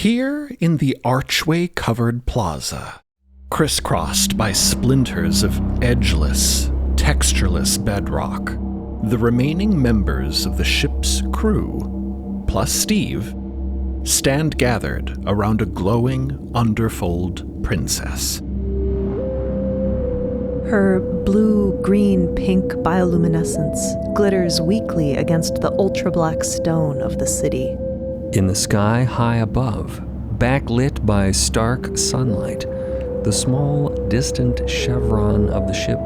Here in the archway-covered plaza, crisscrossed by splinters of edgeless, textureless bedrock, the remaining members of the ship's crew, plus Steve, stand gathered around a glowing underfold princess. Her blue, green, pink bioluminescence glitters weakly against the ultra-black stone of the city. In the sky high above, backlit by stark sunlight, the small, distant chevron of the ship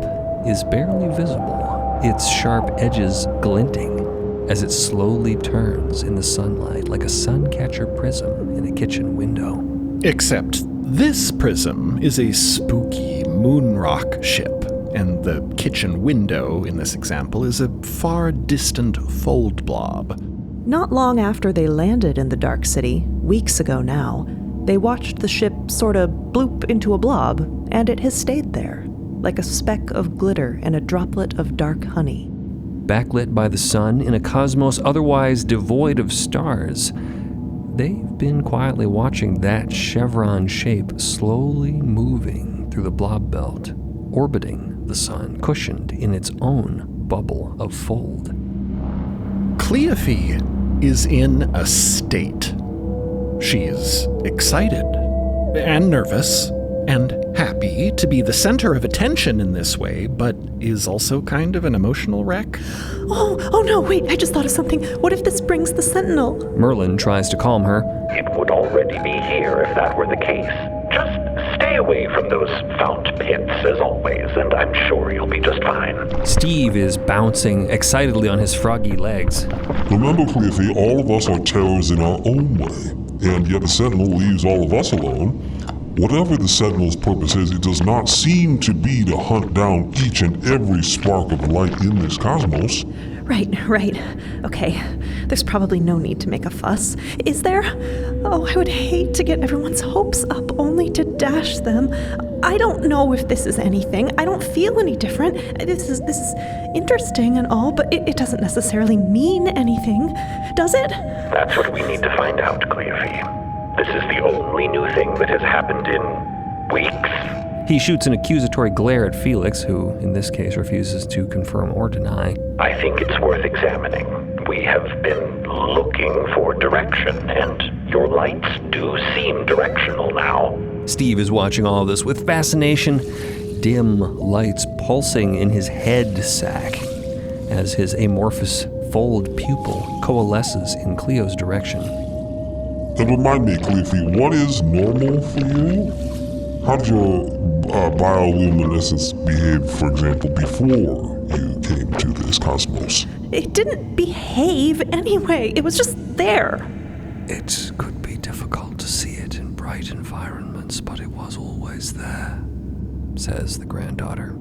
is barely visible, its sharp edges glinting as it slowly turns in the sunlight like a suncatcher prism in a kitchen window. Except this prism is a spooky moonrock ship, and the kitchen window in this example is a far distant fold blob. Not long after they landed in the Dark City, weeks ago now, they watched the ship sort of bloop into a blob, and it has stayed there, like a speck of glitter in a droplet of dark honey. Backlit by the sun in a cosmos otherwise devoid of stars, they've been quietly watching that chevron shape slowly moving through the blob belt, orbiting the sun, cushioned in its own bubble of fold. Cleo is in a state. She is excited and nervous and happy to be the center of attention in this way, but is also kind of an emotional wreck. Oh no, wait, I just thought of something. What if this brings the Sentinel? Merlin tries to calm her. It would already be here if that were the case. Just stay away from those fount pits as always, and I'm sure you'll be just fine. Steve is bouncing excitedly on his froggy legs. Remember, Cleo, all of us are terrors in our own way, and yet the Sentinel leaves all of us alone. Whatever the Sentinel's purpose is, it does not seem to be to hunt down each and every spark of light in this cosmos. Right. Okay, there's probably no need to make a fuss. Is there? Oh, I would hate to get everyone's hopes up only to dash them. I don't know if this is anything. I don't feel any different. This is interesting and all, but it doesn't necessarily mean anything, does it? That's what we need to find out, Cleo. This is the only new thing that has happened in weeks. He shoots an accusatory glare at Felix, who, in this case, refuses to confirm or deny. I think it's worth examining. We have been looking for direction, and your lights do seem directional now. Steve is watching all of this with fascination, dim lights pulsing in his head sac as his amorphous fold pupil coalesces in Cleo's direction. And remind me, Cleo, what is normal for you? How did your bioluminescence behave, for example, before you came to this cosmos? It didn't behave anyway. It was just there. It could be difficult to see it in bright environments, but it was always there, says the granddaughter.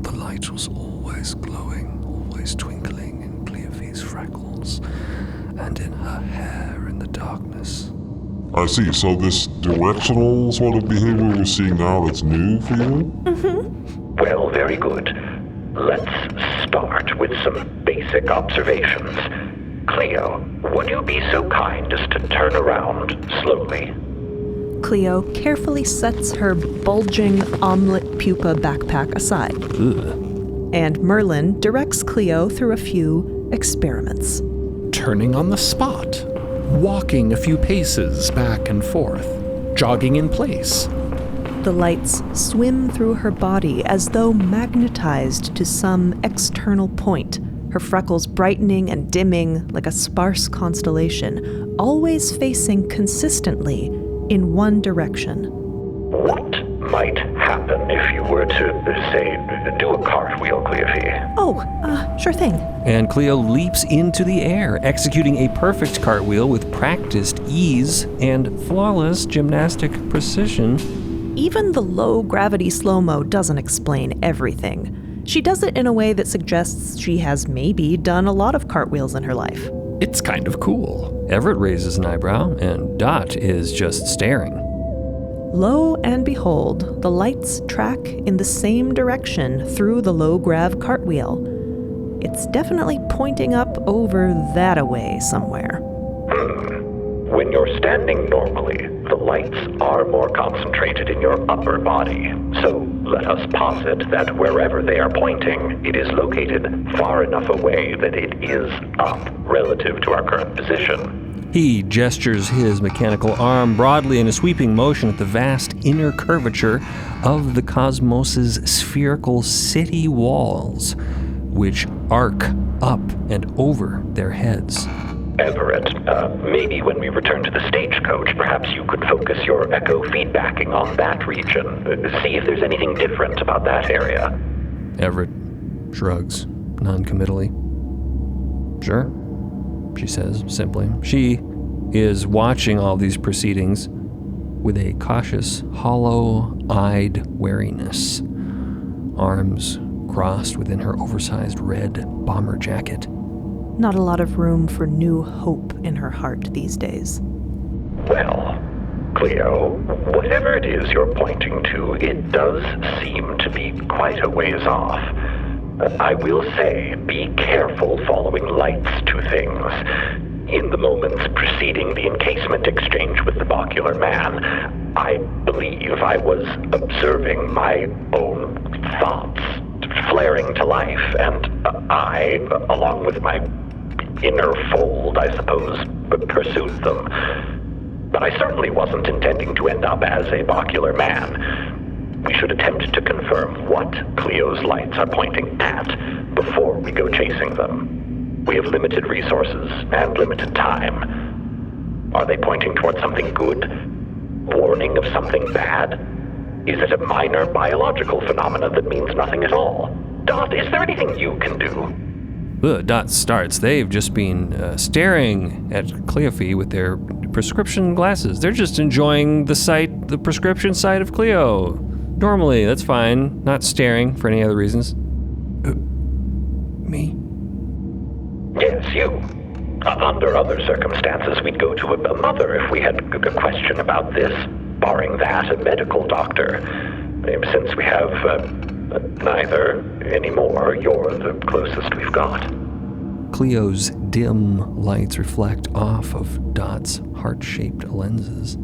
The light was always glowing, always twinkling in Cleo's freckles and in her hair in the darkness. I see. So this directional sort of behavior we're seeing now, that's new for you? Mm-hmm. Well, very good. Let's start with some basic observations. Cleo, would you be so kind as to turn around slowly? Cleo carefully sets her bulging omelet pupa backpack aside. Ugh. And Merlin directs Cleo through a few experiments. Turning on the spot, walking a few paces back and forth, jogging in place. The lights swim through her body as though magnetized to some external point, her freckles brightening and dimming like a sparse constellation, always facing consistently in one direction. What might happen if you were to, say, do a cartwheel, Cleo? Sure thing. And Cleo leaps into the air, executing a perfect cartwheel with practiced ease and flawless gymnastic precision. Even the low-gravity slow-mo doesn't explain everything. She does it in a way that suggests she has maybe done a lot of cartwheels in her life. It's kind of cool. Everett raises an eyebrow, and Dot is just staring. Lo and behold, the lights track in the same direction through the low-grav cartwheel. It's definitely pointing up over that-a-way somewhere. When you're standing normally, the lights are more concentrated in your upper body. So let us posit that wherever they are pointing, it is located far enough away that it is up relative to our current position. He gestures his mechanical arm broadly in a sweeping motion at the vast inner curvature of the cosmos's spherical city walls, which arc up and over their heads. Everett, maybe when we return to the stagecoach, perhaps you could focus your echo feedbacking on that region. See if there's anything different about that area. Everett shrugs non-committally. Sure, she says simply. She is watching all these proceedings with a cautious, hollow-eyed wariness, arms crossed within her oversized red bomber jacket. Not a lot of room for new hope in her heart these days. Well, Cleo, whatever it is you're pointing to, it does seem to be quite a ways off. I will say, be careful following lights to things. In the moments preceding the encasement exchange with the Bocular Man, I believe I was observing my own thoughts flaring to life, and I, along with my inner fold, I suppose, pursued them. But I certainly wasn't intending to end up as a Bocular Man. We should attempt to confirm what Cleo's lights are pointing at before we go chasing them. We have limited resources and limited time. Are they pointing towards something good? Warning of something bad? Is it a minor biological phenomenon that means nothing at all? Dot, is there anything you can do? Dot starts. They've just been staring at Cleophy with their prescription glasses. They're just enjoying the prescription side of Cleo. Normally, that's fine. Not staring for any other reasons. Me? Yes, you. Under other circumstances, we'd go to a mother if we had a question about this. Barring that, a medical doctor. Since we have neither anymore, you're the closest we've got. Cleo's dim lights reflect off of Dot's heart-shaped lenses.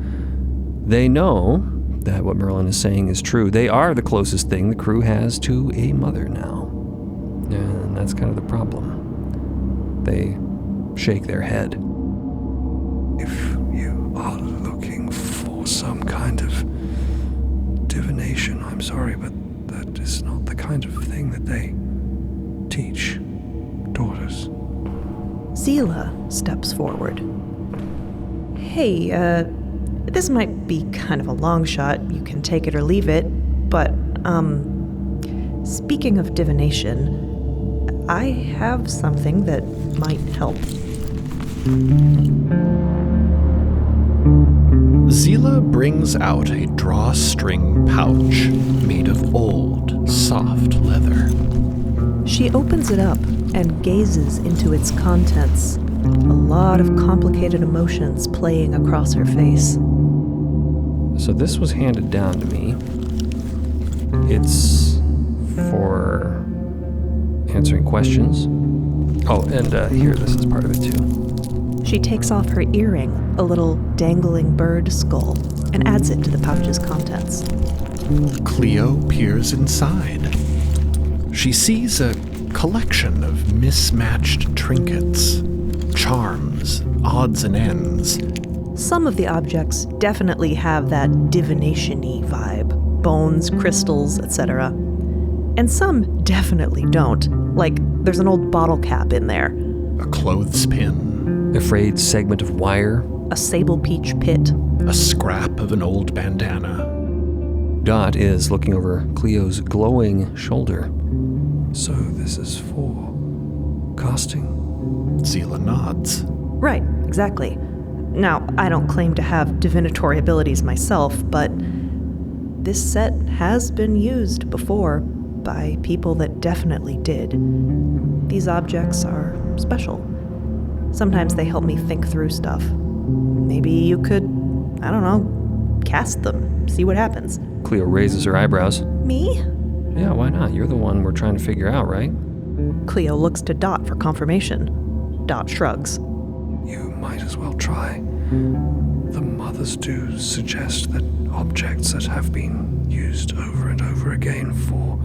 They know that what Merlin is saying is true. They are the closest thing the crew has to a mother now. And that's kind of the problem. They shake their head. If you are looking for some kind of divination, I'm sorry, but that is not the kind of thing that they teach daughters. Zila steps forward. Hey, this might be kind of a long shot. You can take it or leave it, but, speaking of divination, I have something that might help. Zila brings out a drawstring pouch made of old, soft leather. She opens it up and gazes into its contents, a lot of complicated emotions playing across her face. So this was handed down to me. It's for answering questions. Oh, and here, this is part of it too. She takes off her earring, a little dangling bird skull, and adds it to the pouch's contents. Cleo peers inside. She sees a collection of mismatched trinkets, charms, odds and ends. Some of the objects definitely have that divination-y vibe, bones, crystals, etc. And some definitely don't, like there's an old bottle cap in there. A clothespin. A frayed segment of wire. A sable peach pit. A scrap of an old bandana. Dot is looking over Cleo's glowing shoulder. So this is for casting? Zila nods. Right, exactly. Now, I don't claim to have divinatory abilities myself, but this set has been used before by people that definitely did. These objects are special. Sometimes they help me think through stuff. Maybe you could, I don't know, cast them, see what happens. Cleo raises her eyebrows. Me? Yeah, why not? You're the one we're trying to figure out, right? Cleo looks to Dot for confirmation. Dot shrugs. You might as well try. the mothers do suggest that objects that have been used over and over again for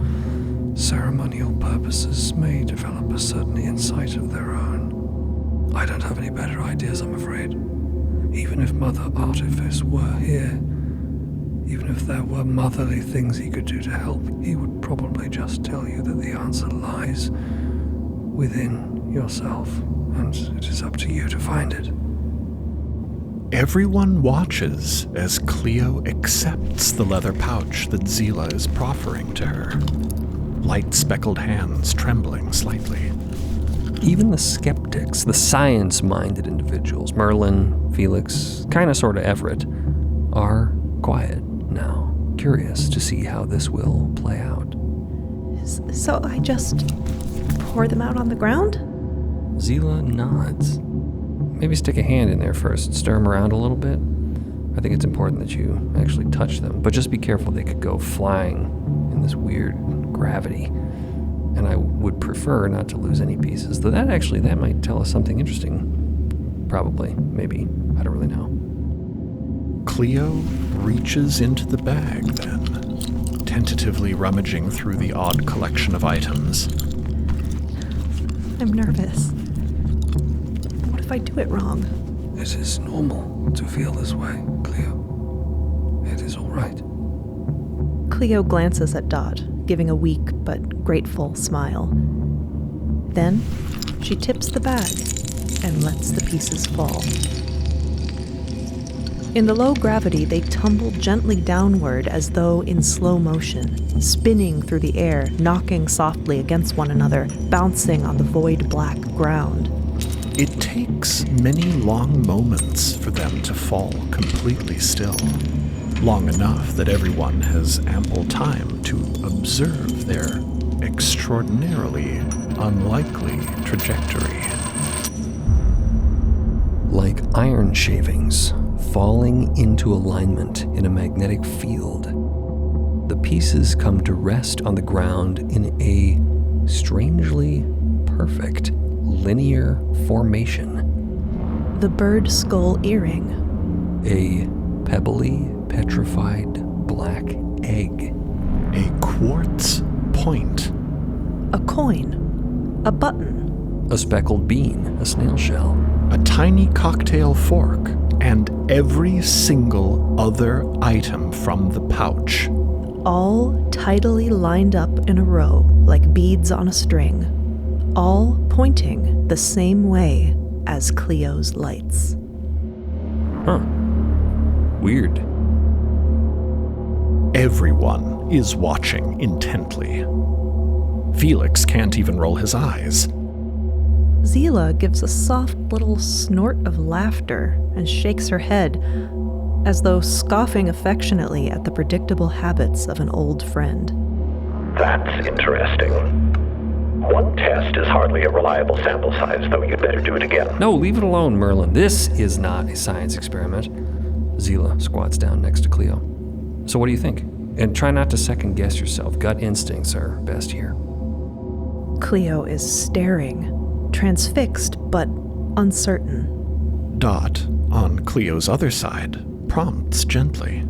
ceremonial purposes may develop a certain insight of their own. I don't have any better ideas, I'm afraid. Even if Mother Artifice were here, even if there were motherly things he could do to help, he would probably just tell you that the answer lies within yourself, and it is up to you to find it. Everyone watches as Cleo accepts the leather pouch that Zila is proffering to her, light-speckled hands trembling slightly. Even the skeptics, the science-minded individuals, Merlin, Felix, kinda sorta Everett, are quiet now, curious to see how this will play out. So I just pour them out on the ground? Zila nods. Maybe stick a hand in there first, stir them around a little bit. I think it's important that you actually touch them, but just be careful, they could go flying in this weird gravity. And I would prefer not to lose any pieces, though that might tell us something interesting. Probably, maybe, I don't really know. Cleo reaches into the bag then, tentatively rummaging through the odd collection of items. I'm nervous. What if I do it wrong? It is normal to feel this way, Cleo. It is all right. Cleo glances at Dot, giving a weak but grateful smile. Then, she tips the bag and lets the pieces fall. In the low gravity, they tumble gently downward as though in slow motion, spinning through the air, knocking softly against one another, bouncing on the void black ground. It takes many long moments for them to fall completely still, long enough that everyone has ample time to observe their extraordinarily unlikely trajectory. Like iron shavings falling into alignment in a magnetic field, the pieces come to rest on the ground in a strangely perfect linear formation. The bird skull earring. A pebbly, petrified black egg. A quartz point. A coin. A button. A speckled bean, a snail shell. A tiny cocktail fork. And every single other item from the pouch. All tidily lined up in a row like beads on a string. All pointing the same way as Cleo's lights. Huh. Weird. Everyone is watching intently. Felix can't even roll his eyes. Zila gives a soft little snort of laughter and shakes her head, as though scoffing affectionately at the predictable habits of an old friend. That's interesting. One test is hardly a reliable sample size, though you'd better do it again. No, leave it alone, Merlin. This is not a science experiment. Zila squats down next to Cleo. So what do you think? And try not to second guess yourself. Gut instincts are best here. Cleo is staring, transfixed but uncertain. Dot, on Cleo's other side, prompts gently.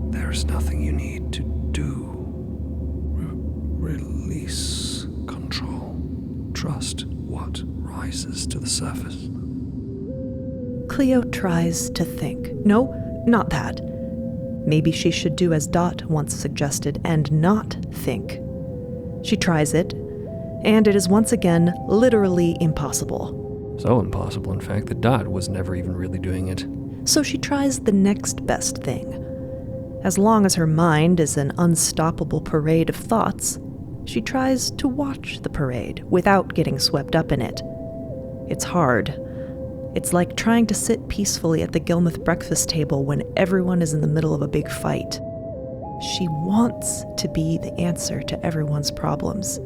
There's nothing you need to do. Release control. Trust what rises to the surface. Cleo tries to think. No, not that. Maybe she should do as Dot once suggested and not think. She tries it, and it is once again literally impossible. So impossible, in fact, that Dot was never even really doing it. So she tries the next best thing. As long as her mind is an unstoppable parade of thoughts, she tries to watch the parade without getting swept up in it. It's hard. It's like trying to sit peacefully at the Gilmouth breakfast table when everyone is in the middle of a big fight. She wants to be the answer to everyone's problems.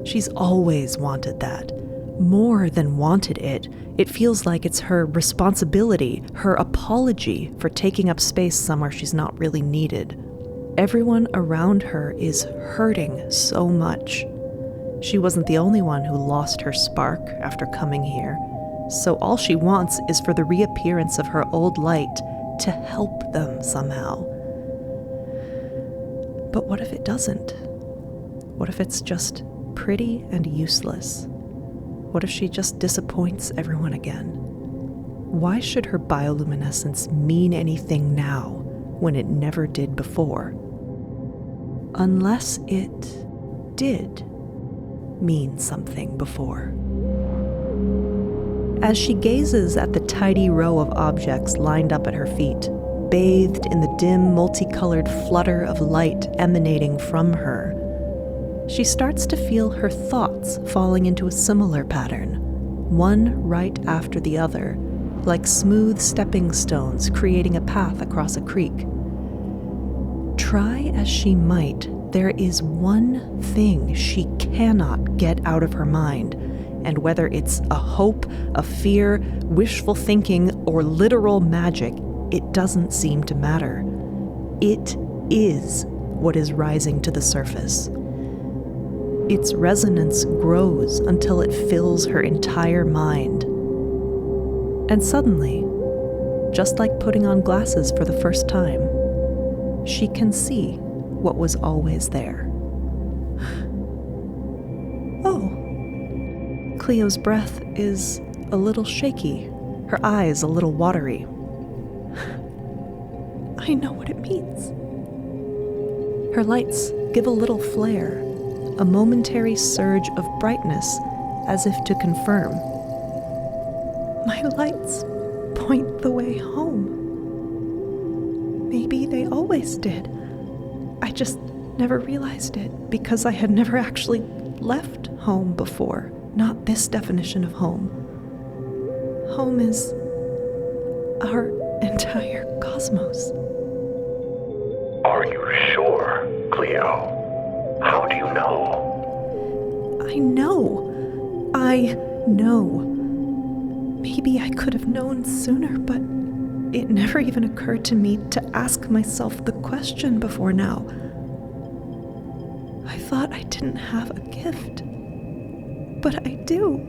She's always wanted that. More than wanted it, it feels like it's her responsibility, her apology for taking up space somewhere she's not really needed. Everyone around her is hurting so much. She wasn't the only one who lost her spark after coming here. So all she wants is for the reappearance of her old light to help them somehow. But what if it doesn't? What if it's just pretty and useless? What if she just disappoints everyone again? Why should her bioluminescence mean anything now when it never did before? Unless it did mean something before. As she gazes at the tidy row of objects lined up at her feet, bathed in the dim, multicolored flutter of light emanating from her, she starts to feel her thoughts falling into a similar pattern, one right after the other, like smooth stepping stones creating a path across a creek. Try as she might, there is one thing she cannot get out of her mind, and whether it's a hope, a fear, wishful thinking, or literal magic, it doesn't seem to matter. It is what is rising to the surface. Its resonance grows until it fills her entire mind. And suddenly, just like putting on glasses for the first time, she can see what was always there. Oh. Cleo's breath is a little shaky, her eyes a little watery. I know what it means. Her lights give a little flare, a momentary surge of brightness, as if to confirm. My lights point the way home. Maybe they always did. I just never realized it because I had never actually left home before. Not this definition of home. Home is our entire cosmos. Are you sure, Cleo? How do you know? I know. Maybe I could have known sooner, but it never even occurred to me to ask myself the question before now. I thought I didn't have a gift. But I do.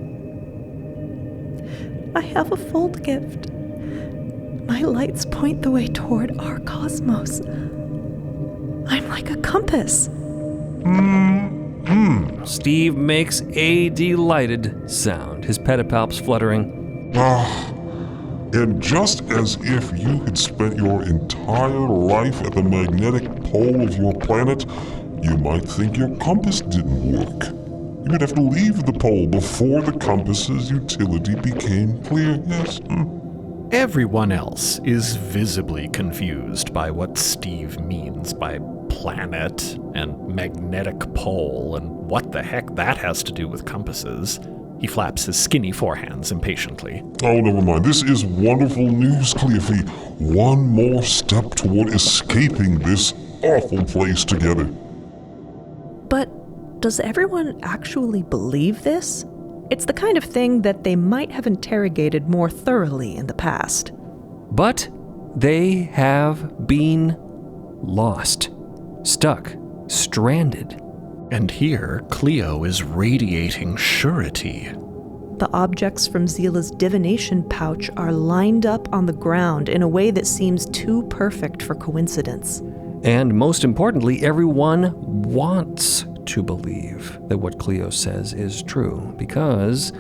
I have a full gift. My lights point the way toward our cosmos. I'm like a compass. Steve makes a delighted sound, his pedipalps fluttering. And just as if you had spent your entire life at the magnetic pole of your planet, you might think your compass didn't work. You would have to leave the pole before the compass's utility became clear, yes? Everyone else is visibly confused by what Steve means by planet and magnetic pole and what the heck that has to do with compasses. He flaps his skinny forehands impatiently. Oh, never mind. This is wonderful news, Cleo. One more step toward escaping this awful place together. But does everyone actually believe this? It's the kind of thing that they might have interrogated more thoroughly in the past. But they have been lost, stuck, stranded. And here, Cleo is radiating surety. The objects from Zila's divination pouch are lined up on the ground in a way that seems too perfect for coincidence. And most importantly, everyone wants to believe that what Cleo says is true, because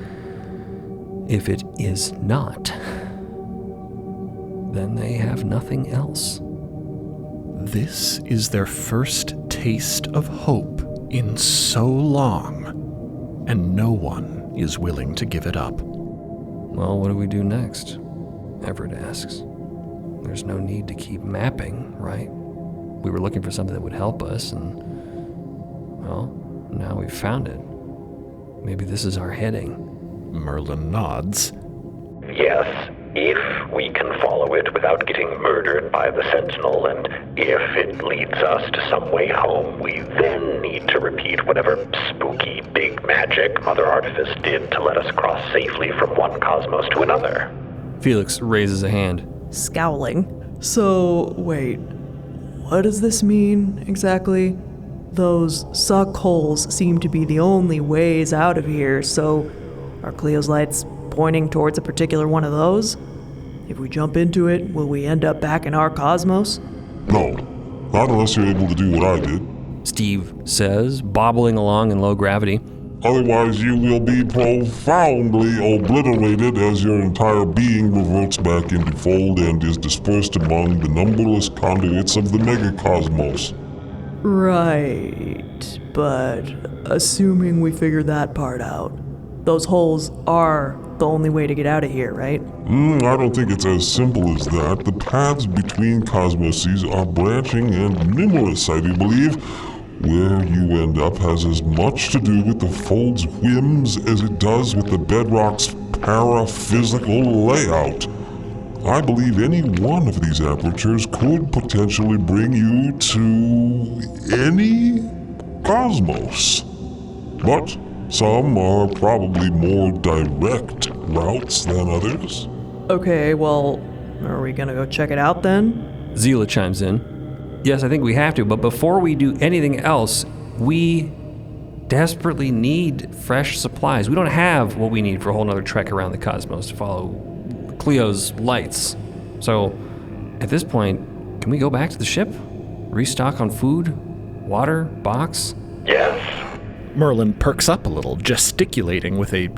if it is not, then they have nothing else. This is their first taste of hope in so long, and no one is willing to give it up. Well, what do we do next? Everett asks. There's no need to keep mapping, right? We were looking for something that would help us, and, well, now we've found it. Maybe this is our heading. Merlin nods. Yes, if we can follow it without getting murdered by the Sentinel, and if it leads us to some way home, we then need to repeat whatever spooky big magic Mother Artifice did to let us cross safely from one cosmos to another. Felix raises a hand. Scowling. So, wait, what does this mean exactly? Those suck holes seem to be the only ways out of here, so are Cleo's lights pointing towards a particular one of those? If we jump into it, will we end up back in our cosmos? No, not unless you're able to do what I did. Steve says, bobbling along in low gravity. Otherwise, you will be profoundly obliterated as your entire being reverts back into fold and is dispersed among the numberless conduits of the megacosmos. Right, but assuming we figure that part out, those holes are the only way to get out of here, right? I don't think it's as simple as that. The paths between cosmoses are branching and numerous, I do believe. Where you end up has as much to do with the fold's whims as it does with the bedrock's paraphysical layout. I believe any one of these apertures could potentially bring you to any cosmos. But some are probably more direct routes than others. Okay, well, are we gonna go check it out then? Zila chimes in. Yes, I think we have to, but before we do anything else, we desperately need fresh supplies. We don't have what we need for a whole nother trek around the cosmos to follow Cleo's lights. So, at this point, can we go back to the ship? Restock on food, water, box? Yes. Merlin perks up a little, gesticulating with a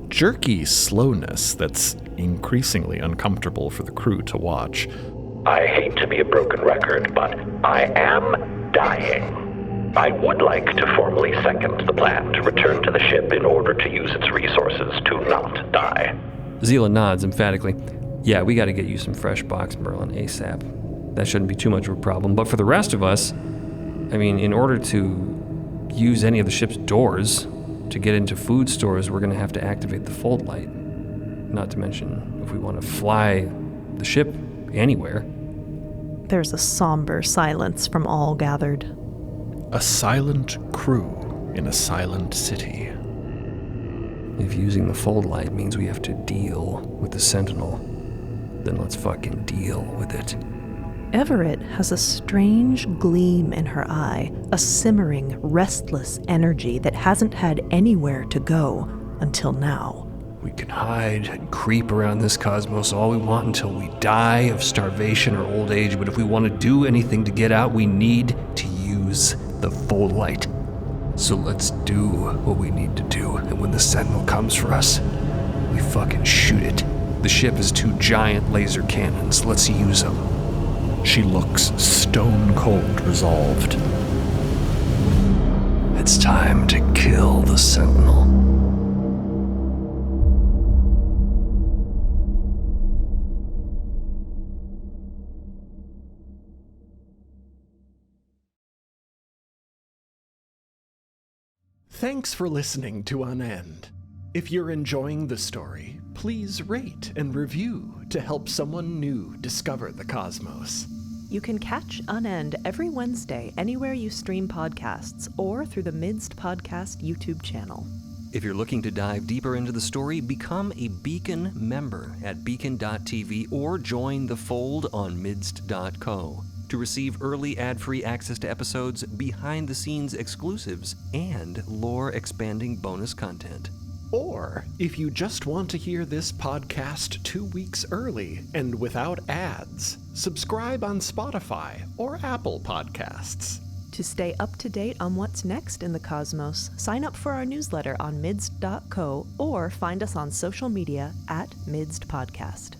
jerky slowness that's increasingly uncomfortable for the crew to watch. I hate to be a broken record, but I am dying. I would like to formally second the plan to return to the ship in order to use its resources to not die. Zila nods emphatically. Yeah, we gotta get you some fresh box, Merlin, ASAP. That shouldn't be too much of a problem. But for the rest of us, I mean, in order to use any of the ship's doors to get into food stores, we're gonna have to activate the fold light. Not to mention, if we want to fly the ship anywhere. There's a somber silence from all gathered. A silent crew in a silent city. If using the fold light means we have to deal with the Sentinel, then let's fucking deal with it. Everett has a strange gleam in her eye, a simmering, restless energy that hasn't had anywhere to go until now. We can hide and creep around this cosmos all we want until we die of starvation or old age, but if we want to do anything to get out, we need to use the fold light. So let's do what we need to do, and when the Sentinel comes for us, we fucking shoot it. The ship has 2 giant laser cannons. Let's use them. She looks stone cold resolved. It's time to kill the Sentinel. Thanks for listening to Unend. If you're enjoying the story, please rate and review to help someone new discover the cosmos. You can catch Unend every Wednesday anywhere you stream podcasts or through the MIDST Podcast YouTube channel. If you're looking to dive deeper into the story, become a Beacon member at beacon.tv or join the fold on midst.co to receive early ad-free access to episodes, behind-the-scenes exclusives, and lore-expanding bonus content. Or, if you just want to hear this podcast 2 weeks early and without ads, subscribe on Spotify or Apple Podcasts. To stay up to date on what's next in the cosmos, sign up for our newsletter on midst.co or find us on social media at MIDST Podcast.